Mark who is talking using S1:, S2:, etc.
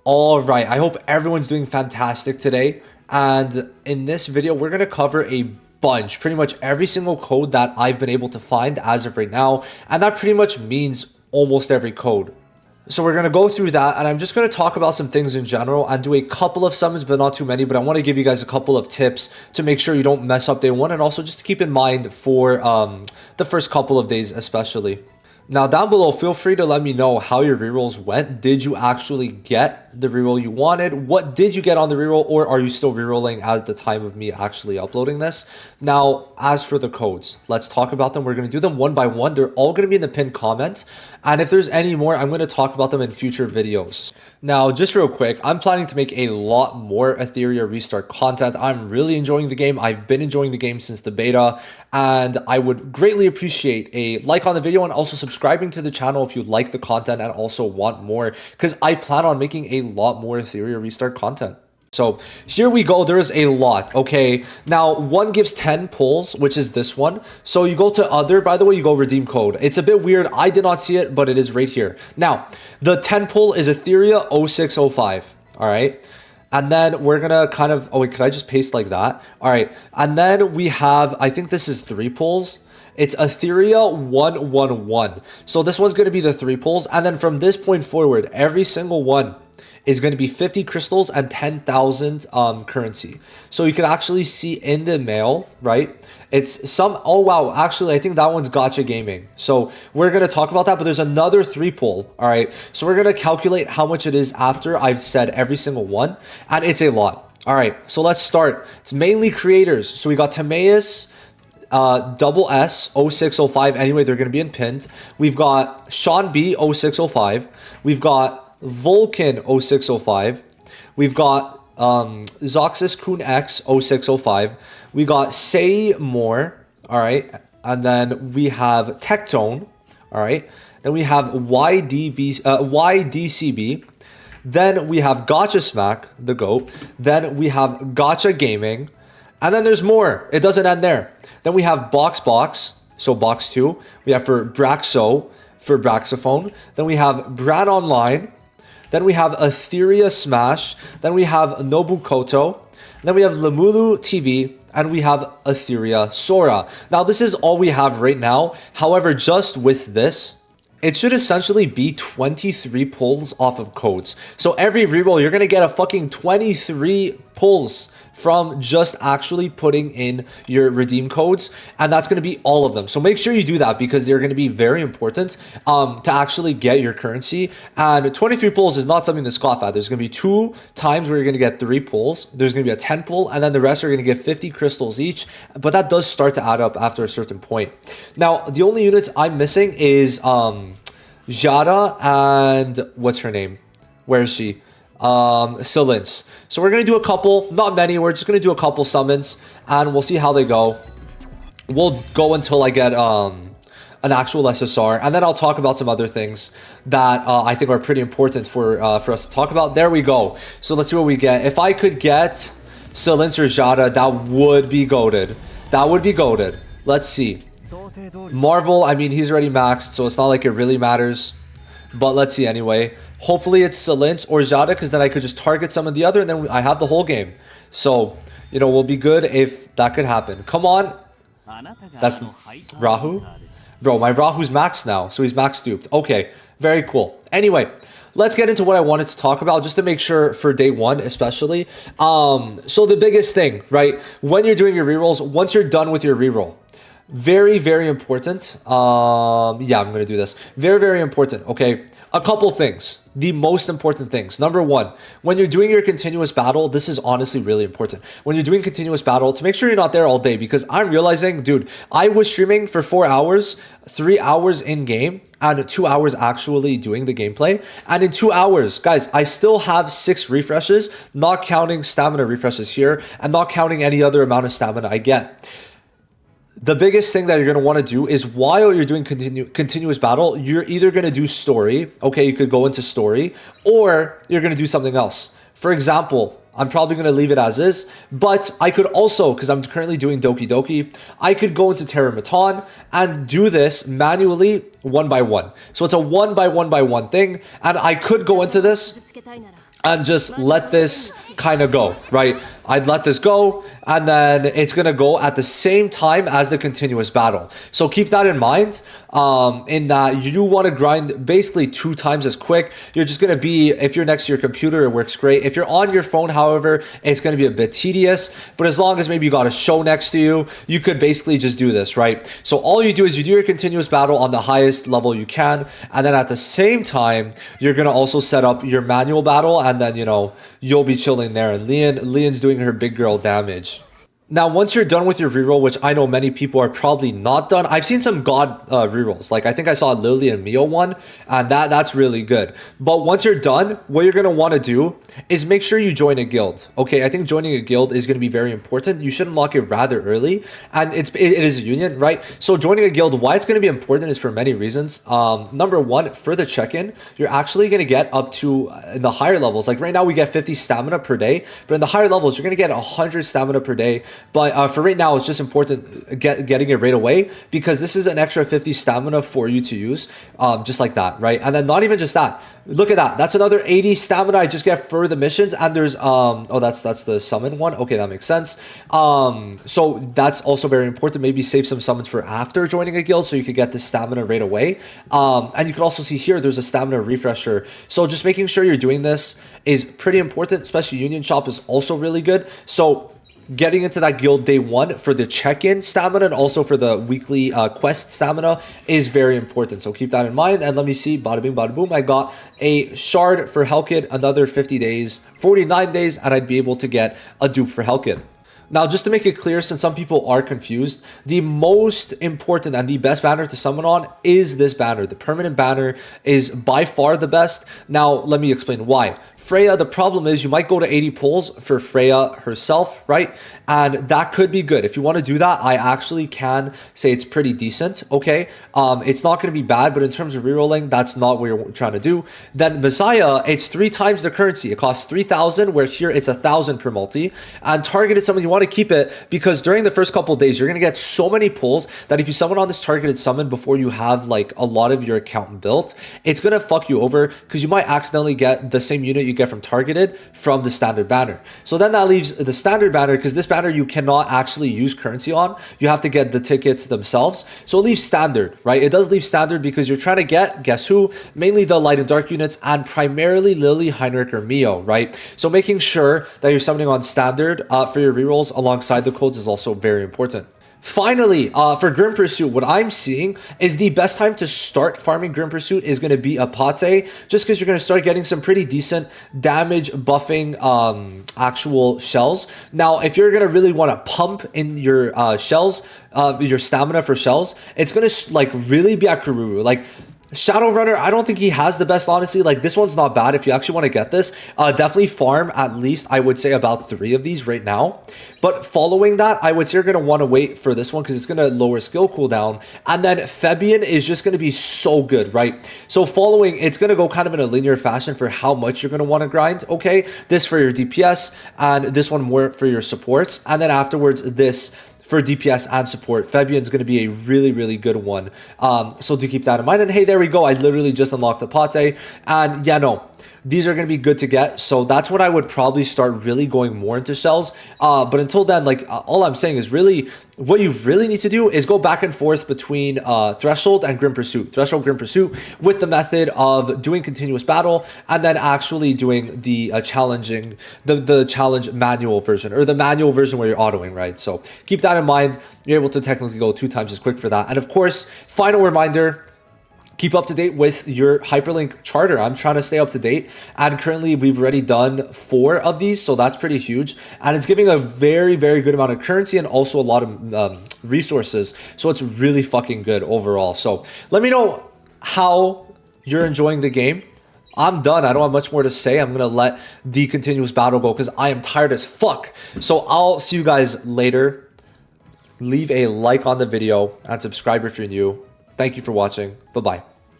S1: All right, I hope everyone's doing fantastic today. And in this video, we're going to cover a bunch, pretty much every single code that I've been able to find as of right now. And that pretty much means almost every code. So we're going to go through that, and I'm just going to talk about some things in general and do a couple of summons, but not too many. But I want to give you guys a couple of tips to make sure you don't mess up day one, and also just to keep in mind for the first couple of days especially. Now down below, feel free to let me know how your rerolls went. Did you actually get the reroll you wanted? What did you get on the reroll, or are you still rerolling at the time of me actually uploading this? Now, as for the codes, let's talk about them. We're going to do them one by one. They're all going to be in the pinned comment. And if there's any more, I'm going to talk about them in future videos. Now, just real quick, I'm planning to make a lot more Etheria Restart content. I'm really enjoying the game. I've been enjoying the game since the beta, and I would greatly appreciate a like on the video and also subscribing to the channel if you like the content and also want more, because I plan on making a lot more Etheria Restart content. So here we go. There is a lot. Okay, now one gives 10 pulls, which is this one. So you go to other, by the way, you go redeem code. It's a bit weird. I did not see it, but it is right here. Now the 10 pull is Etheria 0605. All right. And then we're gonna kind of, oh wait, could I just paste like that? All right. And then we have, I think this is 3 pulls. It's Etheria 111. So this one's gonna be the 3 pulls. And then from this point forward, every single one is going to be 50 crystals and 10,000 currency. So you can actually see in the mail, right? It's some, oh wow, actually I think that one's Gacha Gaming. So we're going to talk about that, but there's another 3 pull, all right? So we're going to calculate how much it is after I've said every single one, and it's a lot. All right, so let's start. It's mainly creators. So we got Timaeus, double S 0605. Anyway, they're going to be in pinned. We've got Sean B 0605. We've got Vulcan 0605. We've got Zoxus Kun X 0605. We got Say More, all right, and then we have Tectone, all right. Then we have YDCB. Then we have Gotcha Smack, the GOAT. Then we have Gacha Gaming, and then there's more. It doesn't end there. Then we have Box, so Box 2. We have for Braxo, for Braxophone. Then we have Brad Online. Then we have Etheria Smash. Then we have Nobukoto. Then we have Lemulu TV. And we have Etheria Sora. Now, this is all we have right now. However, just with this, it should essentially be 23 pulls off of codes. So every reroll, you're going to get a fucking 23 pulls from just actually putting in your redeem codes, and that's going to be all of them. So make sure you do that because they're going to be very important to actually get your currency. And 23 pulls is not something to scoff at. There's going to be 2 times where you're going to get 3 pulls. There's going to be a 10 pull, and then the rest are going to get 50 crystals each. But that does start to add up after a certain point. Now, the only units I'm missing is Jada and what's her name? Where is she? Silence. So we're gonna do a couple, not many. We're just gonna do a couple summons, and we'll see how they go. We'll go until I get an actual SSR, and then I'll talk about some other things that I think are pretty important for us to talk about. There we go. So let's see what we get. If I could get Silence or Jada, that would be goated. That would be goated. Let's see. Marvel, I mean, he's already maxed, so it's not like it really matters. But let's see anyway. Hopefully it's Silence or Jada, because then I could just target some of the other, and then I have the whole game. So, you know, we'll be good if that could happen. Come on. That's Rahu? Bro, my Rahu's maxed now, so he's max duped. Okay, very cool. Anyway, let's get into what I wanted to talk about, just to make sure for day one especially. So the biggest thing, right? When you're doing your rerolls, once you're done with your reroll, very, very important. Yeah, I'm going to do this. Very, very important. Okay. A couple things. The most important things. Number one, when you're doing your continuous battle, this is honestly really important. When you're doing continuous battle, to make sure you're not there all day, because I'm realizing, dude, I was streaming for 4 hours, 3 hours in game, and 2 hours actually doing the gameplay. And in 2 hours, guys, I still have 6 refreshes, not counting stamina refreshes here, and not counting any other amount of stamina I get. The biggest thing that you're going to want to do is while you're doing continuous battle, you're either going to do story. Okay, you could go into story, or you're going to do something else. For example, I'm probably going to leave it as is, but I could also, because I'm currently doing Doki Doki, I could go into Terramaton and do this manually 1 by 1. So it's a 1 by 1 by 1 thing, and I could go into this and just let this kind of go, right? I'd let this go, and then it's gonna go at the same time as the continuous battle. So keep that in mind, in that you want to grind basically 2 times as quick. You're just gonna be, if you're next to your computer, it works great. If you're on your phone, however, it's gonna be a bit tedious, but as long as maybe you got a show next to you, you could basically just do this, right? So all you do is you do your continuous battle on the highest level you can, and then at the same time, you're gonna also set up your manual battle, and then, you know, you'll be chilling there. And Leon's doing her big girl damage. Now, once you're done with your reroll, which I know many people are probably not done, I've seen some god rerolls. Like I think I saw Lily and Mio one, and that's really good. But once you're done, what you're gonna want to do is make sure you join a guild. Okay, I think joining a guild is gonna be very important. You should unlock it rather early, and it is a union, right? So joining a guild, why it's gonna be important is for many reasons. Number one, for the check-in, you're actually gonna get up to in the higher levels. Like right now, we get 50 stamina per day, but in the higher levels, you're gonna get 100 stamina per day. But for right now, it's just important getting it right away, because this is an extra 50 stamina for you to use, just like that, right? And then not even just that. Look at that. That's another 80 stamina I just get for the missions. And there's oh, that's the summon one. Okay, that makes sense. So that's also very important. Maybe save some summons for after joining a guild, so you could get the stamina right away. And you can also see here there's a stamina refresher. So just making sure you're doing this is pretty important. Especially Union Shop is also really good. So getting into that guild day one for the check-in stamina and also for the weekly quest stamina is very important. So keep that in mind. And let me see, bada bing, bada boom. I got a shard for Hellkid, another 50 days, 49 days, and I'd be able to get a dupe for Hellkid. Now, just to make it clear, since some people are confused, the most important and the best banner to summon on is this banner. The permanent banner is by far the best. Now, let me explain why. Freya, the problem is you might go to 80 pulls for Freya herself, right? And that could be good. If you want to do that, I actually can say it's pretty decent, okay? It's not going to be bad, but in terms of rerolling, that's not what you're trying to do. Then Messiah, it's 3 times the currency. It costs 3,000, where here it's 1,000 per multi. And targeted summon, you want to keep it, because during the first couple of days, you're going to get so many pulls that if you summon on this targeted summon before you have like a lot of your account built, it's going to fuck you over, because you might accidentally get the same unit you get from targeted from the standard banner. So then that leaves the standard banner, because this banner you cannot actually use currency on. You have to get the tickets themselves. So it leaves standard, right? It does leave standard because you're trying to get, guess who? Mainly the light and dark units, and primarily Lily, Heinrich, or Mio, right? So making sure that you're summoning on standard for your rerolls alongside the codes is also very important. Finally, for Grim Pursuit, what I'm seeing is the best time to start farming Grim Pursuit is going to be a Pate, just because you're going to start getting some pretty decent damage buffing actual shells. Now, if you're going to really want to pump in your shells, your stamina for shells, it's going to like really be at Karuru. Like Shadowrunner, I don't think he has the best, honestly. Like, this one's not bad if you actually want to get this. Definitely farm at least, I would say, about 3 of these right now. But following that, I would say you're going to want to wait for this one, because it's going to lower skill cooldown. And then Fabian is just going to be so good, right? So following, it's going to go kind of in a linear fashion for how much you're going to want to grind, okay? This for your DPS, and this one more for your supports. And then afterwards, this for DPS and support. Fabian's going to be a really, really good one. So to keep that in mind. And hey, there we go. I literally just unlocked the Pate. And yeah, no, these are going to be good to get. So that's when I would probably start really going more into shells. But until then, like all I'm saying is really what you really need to do is go back and forth between Threshold and Grim Pursuit. Threshold, Grim Pursuit with the method of doing continuous battle, and then actually doing the challenging, the challenge manual version, or the manual version where you're autoing, right? So keep that in mind. You're able to technically go 2 times as quick for that. And of course, final reminder, keep up to date with your hyperlink charter. I'm trying to stay up to date, and currently we've already done 4 of these, so that's pretty huge, and it's giving a very, very good amount of currency and also a lot of resources, so it's really fucking good overall. So let me know how you're enjoying the game. I'm done. I don't have much more to say. I'm gonna let the continuous battle go because I am tired as fuck. So I'll see you guys later. Leave a like on the video and subscribe if you're new. Thank you for watching. Bye-bye.